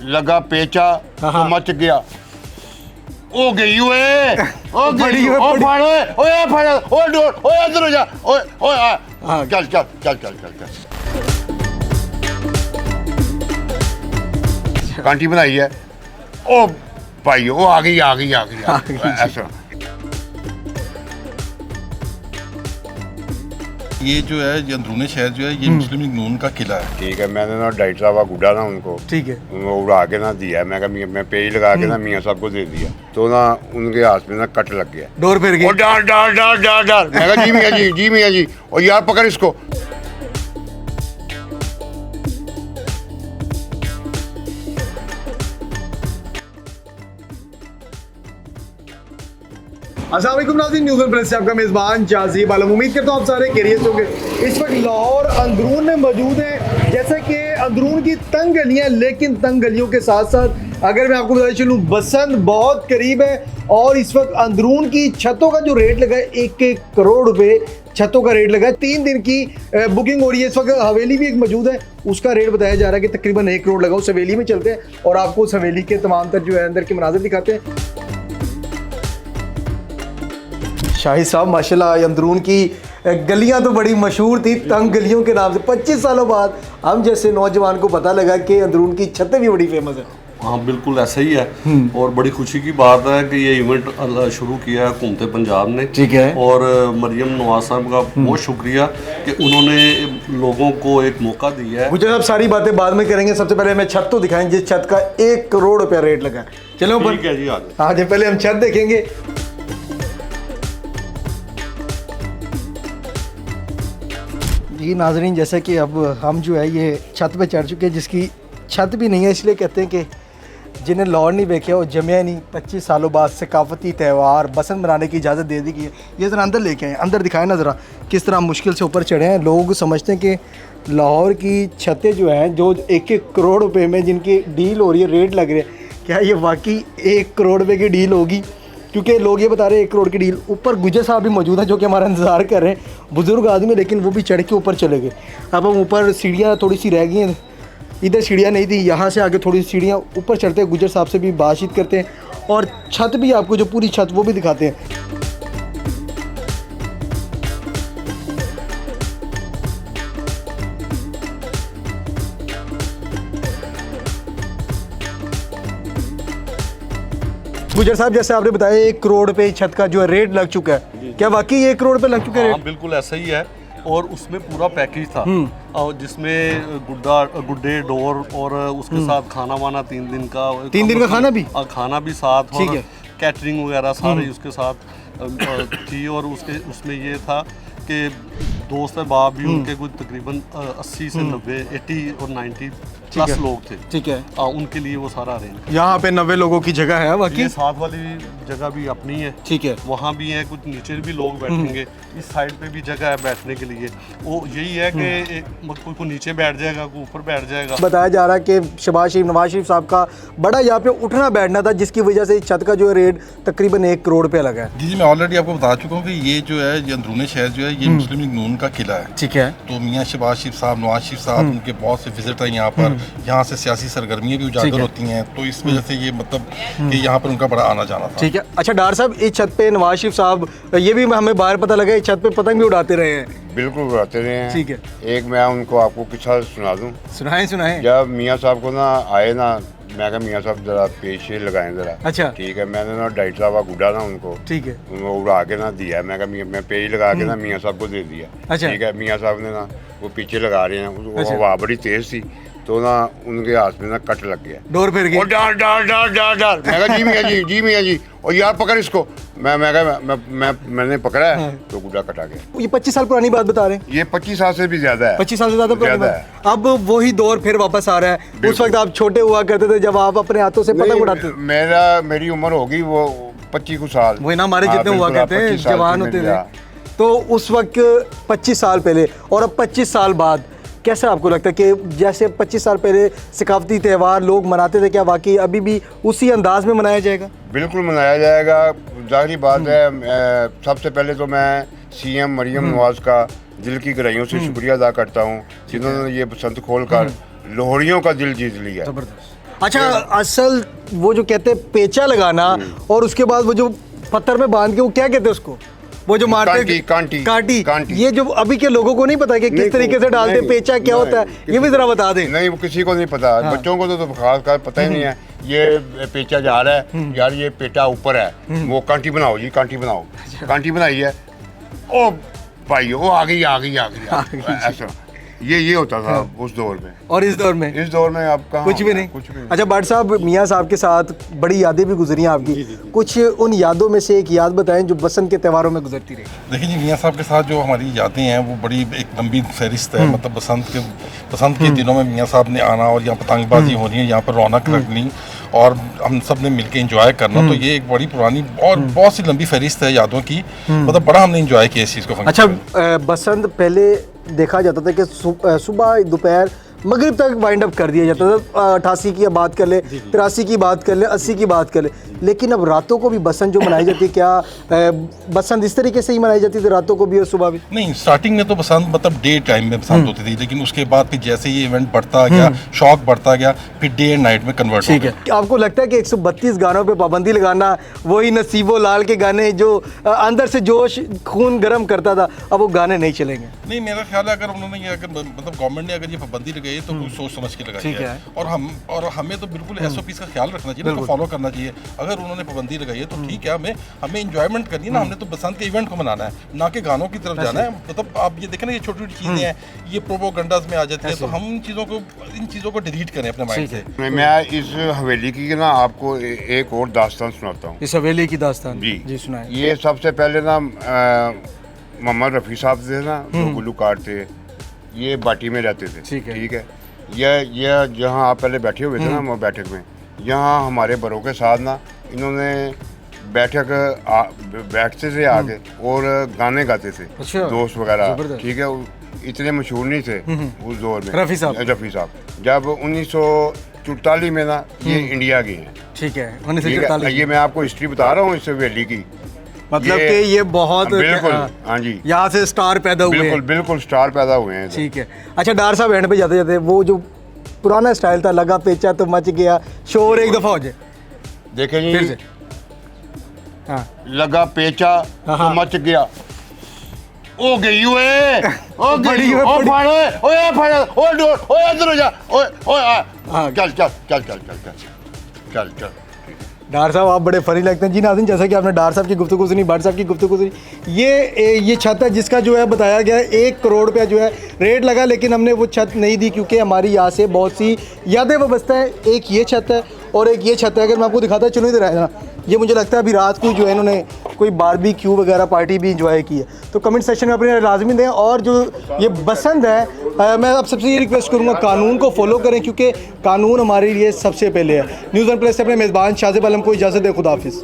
लगा पेचा तो मच गया। ओ गई ओए, ओ गई, ओ फाड़ ओए, फाड़ ओए, डोर ओए, अंदर हो जा ओए, ओए आ चल चल चल चल चल चल। कांटी बनाई है। ओ भाई वो आ गई आ गई आ गई ऐसा। ये जो है ये अंदरूनी शहर जो है ये मुस्लिम लीग नून का किला है। ठीक है, मैंने ना डाइट साहब गुड्डा ना उनको, ठीक है, उनको उड़ा के ना दिया। मैं कहा मैं पेज लगा के ना मियाँ साहब को दे दिया, तो ना उनके हाथ में ना कट लग गया, डोर फिर गई। डाल डाल डाल डाल डाल। मैं कहा जी मियाँ जी, जी मियाँ जी, और यार पकड़ इसको। अस्सलाम वालेकुम नाज़रीन, न्यूज़ वन प्रेस से आपका मेज़बान जाज़ीब आलम। उम्मीद करता हूँ आप सारे खैरियत होंगे। इस वक्त लाहौर अंदरून में मौजूद है। जैसे कि अंदरून की तंग गलियाँ, लेकिन तंग गलियों के साथ साथ अगर मैं आपको बताया चलूँ बसंत बहुत करीब है। और इस वक्त अंदरून की छतों का जो रेट लगा है 1-1 करोड़ रुपए छतों का रेट लगा है। 3 दिन की बुकिंग हो रही है। इस वक्त हवेली भी एक मौजूद है, उसका रेट बताया जा रहा है कि तकरीबन 1 करोड़ लगा। उस हवेली में चलते हैं और आपको उस हवेली के तमाम तर जो है अंदर के मनाज़िर दिखाते हैं। शाहिद साहब माशाल्लाह अंदरून की गलियां तो बड़ी मशहूर थी तंग गलियों के नाम से। 25 सालों बाद हम जैसे नौजवान को पता लगा कि अंदरून की छतें भी बड़ी फेमस है। हाँ बिल्कुल ऐसा ही है। और बड़ी खुशी की बात है कि ये इवेंट शुरू किया है हुकूमत पंजाब ने। ठीक है। और मरियम नवाज साहब का बहुत शुक्रिया कि उन्होंने लोगों को एक मौका दिया है। मुझे अब सारी बातें बाद में करेंगे, सबसे पहले हमें छत तो दिखाएं जिस छत का 1 करोड़ रुपया रेट लगा है। चलो ठीक है जी, आज पहले हम छत देखेंगे। जी नाजरीन, जैसे कि अब हम जो है ये छत पे चढ़ चुके हैं, जिसकी छत भी नहीं है, इसलिए कहते हैं कि जिन्हें लाहौर नहीं देखे वो जमे नहीं। 25 सालों बाद सकाफती त्यौहार बसंत मनाने की इजाज़त दे दी गई है। ये ज़रा अंदर लेके आए, अंदर दिखाएं ना ज़रा किस तरह मुश्किल से ऊपर चढ़े हैं। लोग समझते हैं कि लाहौर की छतें जो हैं जो 1-1 करोड़ रुपए में जिनकी डील हो रही है, रेट लग रहे हैं, क्या ये वाकई 1 करोड़ रुपये की डील होगी? क्योंकि लोग ये बता रहे हैं 1 करोड़ की डील। ऊपर गुजर साहब भी मौजूद हैं जो कि हमारा इंतज़ार कर रहे हैं, बुज़ुर्ग आदमी, लेकिन वो भी चढ़ के ऊपर चले गए। अब हम ऊपर सीढ़ियाँ थोड़ी सी रह गई हैं, इधर सीढ़ियाँ नहीं थी, यहाँ से आगे थोड़ी सीढ़ियाँ ऊपर चढ़ते हैं, गुजर साहब से भी बातचीत करते हैं और छत भी आपको जो पूरी छत वो भी दिखाते हैं। गुजर साहब, जैसे आपने बताया 1 करोड़ रुपए छत का जो है रेट लग चुका है, क्या वाकई 1 करोड़ रुपए लग चुका है? हाँ बिल्कुल ऐसा ही है। और उसमें पूरा पैकेज था और जिसमें गुड्डे डोर और उसके साथ खाना वाना 3 दिन का। 3 दिन का खाना भी? खाना भी साथ, ठीक और है, कैटरिंग वगैरह सारी उसके साथ थी। और उसमें ये था कि दोस्त बाप भी उनके कुछ तकरीबन 80 से 90, 80 और 90 प्लस लोग थे। ठीक है, उनके लिए वो सारा अरेंज। यहाँ पे 90 लोगों की जगह है वाकई। ये साथ वाली जगह भी अपनी है। ठीक है, वहाँ भी है, कुछ नीचे भी लोग बैठेंगे, इस साइड पे भी जगह है बैठने के लिए। वो यही है कि कोई नीचे बैठ जाएगा, कोई ऊपर बैठ जाएगा। बताया जा रहा है कि शहबाज शरीफ, नवाज शरीफ साहब का बड़ा यहाँ पे उठना बैठना था, जिसकी वजह से छत का जो रेट तकरीबन 1 करोड़ रुपया लगा है। जी मैं ऑलरेडी आपको बता चुका हूँ कि ये जो है ये अंदरूनी शहर जो है ये मुस्लिम लीग नून का किला है। ठीक है, तो मियाँ शहबाज शरीफ साहब, नवाज शरीफ साहब, उनके बहुत से विजिट हैं यहाँ पर। यहाँ से सियासी सरगर्मियाँ भी उजागर होती हैं, तो इस वजह से ये मतलब कि यहाँ पर उनका बड़ा आना जाना था। ठीक है। अच्छा डार साहब, इस छत पे नवाज शरीफ साहब, ये भी हमें बाहर पता लगा, इस छत पे पतंग भी उड़ाते रहे हैं। बिल्कुल उड़ाते रहे हैं। ठीक है, एक मैं उनको आपको किस्सा सुना दूं। सुनाएं। जब मियाँ साहब को ना आए ना, मैं कहा मियाँ साहब जरा पेशे लगाएं जरा। अच्छा, ठीक है, मैंने ना डाइट साहब गुड्डा ना उनको, ठीक है, उनको उड़ा के ना दिया। मैं कहा मैं पेज लगा के ना मियाँ साहब को दे दिया। अच्छा, ठीक है, मियाँ साहब ने ना वो पीछे लगा रहे हैं, अच्छा, हवा बड़ी तेज थी, तो ना उनके हाथ में ना कट लग गया, डोर फिर गई। डाल डाल डाल डाल डाल। मैं कहा जी मियाँ जी, जी मियाँ जी, और यार पकड़ इसको। मैंने पकड़ा है तो गुड्डा कटा गया। ये 25 साल पुरानी बात बता रहे हैं? ये 25 साल से भी ज्यादा है। 25 साल से ज्यादा पुरानी बात है। अब वही दौर फिर वापस आ रहा है। उस वक्त आप छोटे हुआ करते थे जब आप अपने हाथों से पतंग उड़ाते थे। मेरी उम्र होगी वो 25 साल, वही ना, हमारे जितने हुआ करते हैं, जवान होते थे। तो उस वक्त 25 साल पहले और अब 25 साल बाद कैसा आपको लगता है कि जैसे 25 साल पहले सकाफती त्यौहार लोग मनाते थे, क्या वाकई अभी भी उसी अंदाज में मनाया जाएगा? बिल्कुल मनाया जाएगा, जाहिर बात है। सबसे पहले तो मैं सीएम मरियम नवाज का दिल की गहराइयों से शुक्रिया अदा करता हूँ, जिन्होंने ये बसंत खोल कर लोहड़ियों का दिल जीत लिया। अच्छा, असल वो जो कहते हैं पेचा लगाना और उसके बाद वो जो पत्थर में बांध के, वो क्या कहते हैं उसको, वो जो मारते हैं, कांटी। ये जो अभी के लोगों को नहीं पता कि किस तरीके से डालते हैं, पेचा क्या होता है, ये भी जरा बता दें। नहीं, वो किसी को नहीं पता। हाँ। बच्चों को तो खास कर पता ही नहीं है। ये पेचा जा रहा है यार, ये पेटा ऊपर है, वो कांटी बनाओ जी, कांटी बनाओ। कांटी बनाई है, ओ भाई वो आ गई ऐसा। ये होता था उस दौर में। और इस दौर में आप कहाँ, कुछ भी नहीं। कुछ भी नहीं। अच्छा भट्ट साहब, मियाँ साहब के साथ बड़ी यादें भी गुजरी हैं आपकी, कुछ उन यादों में से एक याद बताएं जो बसंत के त्योहारों में गुजरती रही। देखिए जी, मियाँ साहब के साथ जो हमारी यादें हैं वो बड़ी एक लंबी फहरिस्त है। मतलब बसंत के दिनों में मियाँ साहब ने आना और यहाँ पतंगबाजी होनी है, यहाँ पर रौनक रखनी और हम सब ने मिलकर एंजॉय करना। तो ये एक बड़ी पुरानी और बहुत सी लंबी फहरिस्त है यादों की। मतलब बड़ा हमने एंजॉय किया इस चीज़ को। अच्छा, बसंत पहले देखा जाता था कि सुबह दोपहर मगरिब तक वाइंड अप कर दिया जाता था। 88 की बात कर ले, 83 की बात कर ले, 80 की बात कर ले, लेकिन अब रातों को भी बसंत जो मनाई जाती है, क्या बसंत इस तरीके से ही मनाई जाती थी, रातों को भी और सुबह भी? नहीं, स्टार्टिंग में तो बसंत मतलब डे टाइम में बसंत होती थी, लेकिन उसके बाद फिर जैसे ये इवेंट बढ़ता गया, शौक बढ़ता गया, फिर डे एंड नाइट में कन्वर्ट हो गया। आपको लगता है कि 132 गानों पे पाबंदी लगाना, वही नसीबो लाल के गाने जो अंदर से जोश खून गर्म करता था, अब वो गाने नहीं चलेंगे? नहीं, मेरा ख्याल है अगर उन्होंने ये मतलब गवर्नमेंट ने अगर ये पाबंदी लगाई तो कुछ सोच समझ के लगाई है। और हमें तो बिल्कुल SOPs का ख्याल रखना चाहिए, उनको फॉलो करना चाहिए। अगर उन्होंने पाबंदी लगाई है तो ठीक है, हमें एंजॉयमेंट करनी है ना। हमने तो बसंत के इवेंट को मनाना है, ना कि गानों की तरफ जाना है। मतलब आप ये देखें ना, ये छोटी छोटी चीजें हैं, ये प्रोपोगंडास में आ जाती है, तो हम इन चीज़ों को डिलीट करें अपने माइंड से। मैं इस हवेली की ना आपको एक और दास्तान सुनाता हूँ। इस हवेली की दास्तान जी सुनाएं। ये सबसे पहले ना मोहम्मद रफ़ी साहब थे ना, जो गुलूकार थे, ये बाटी में रहते थे। ठीक है। ये जहाँ आप पहले बैठे हुए थे ना, वो बैठक में, यहाँ हमारे बड़ों के साथ ना इन्होंने बैठते थे आगे और गाने गाते थे। अच्छा, दोस्त वगैरह। ठीक है, इतने मशहूर नहीं थे उस दौर में रफ़ी साहब। जब 1944 में ना ये इंडिया गए हैं। ठीक है, 1944। ये मैं आपको हिस्ट्री बता रहा हूँ इस हवेली की। मतलब कि ये बहुत बिल्कुल, हाँ जी, यहाँ से स्टार पैदा हुए हैं। बिल्कुल स्टार पैदा हुए हैं। ठीक है। अच्छा डार साहब, एंड पे जाते जाते वो जो पुराना स्टाइल था, लगा पेचा तो मच गया, शोर एक दफा हो जाए, देखें जी, फिर से। हाँ, लगा पेचा तो मच गया, ओ गई ओए, ओ गई, ओ फाड़ो, ओए फाड़ो, ओ डोर, ओए इधर हो जा, ओए ओए आ, चल। डार साहब आप बड़े फनी लगते हैं जी। नाज़रीन, जैसा कि आपने डार साहब की गुफ्तगू सुनी, भट्ट साहब की गुफ्तगू सुनी, ये छत है जिसका जो है बताया गया है 1 करोड़ रुपया जो है रेट लगा, लेकिन हमने वो छत नहीं दी क्योंकि हमारी यहाँ से बहुत सी यादें वाबस्ता है। एक ये छत है और एक ये छत है। अगर मैं आपको दिखाता चलूँ इधर है ना, ये मुझे लगता है अभी रात को जो है इन्होंने कोई बारबेक्यू वगैरह पार्टी भी इंजॉय की है। तो कमेंट सेक्शन में अपनी लाजमी दें। और जो ये बसंत है, मैं आप सबसे ये रिक्वेस्ट करूँगा, कानून को फॉलो करें क्योंकि कानून हमारे लिए सबसे पहले है। न्यूज़ 1+ से अपने मेज़बान शाज़िब आलम को इजाज़त दें। खुदा हाफिज़।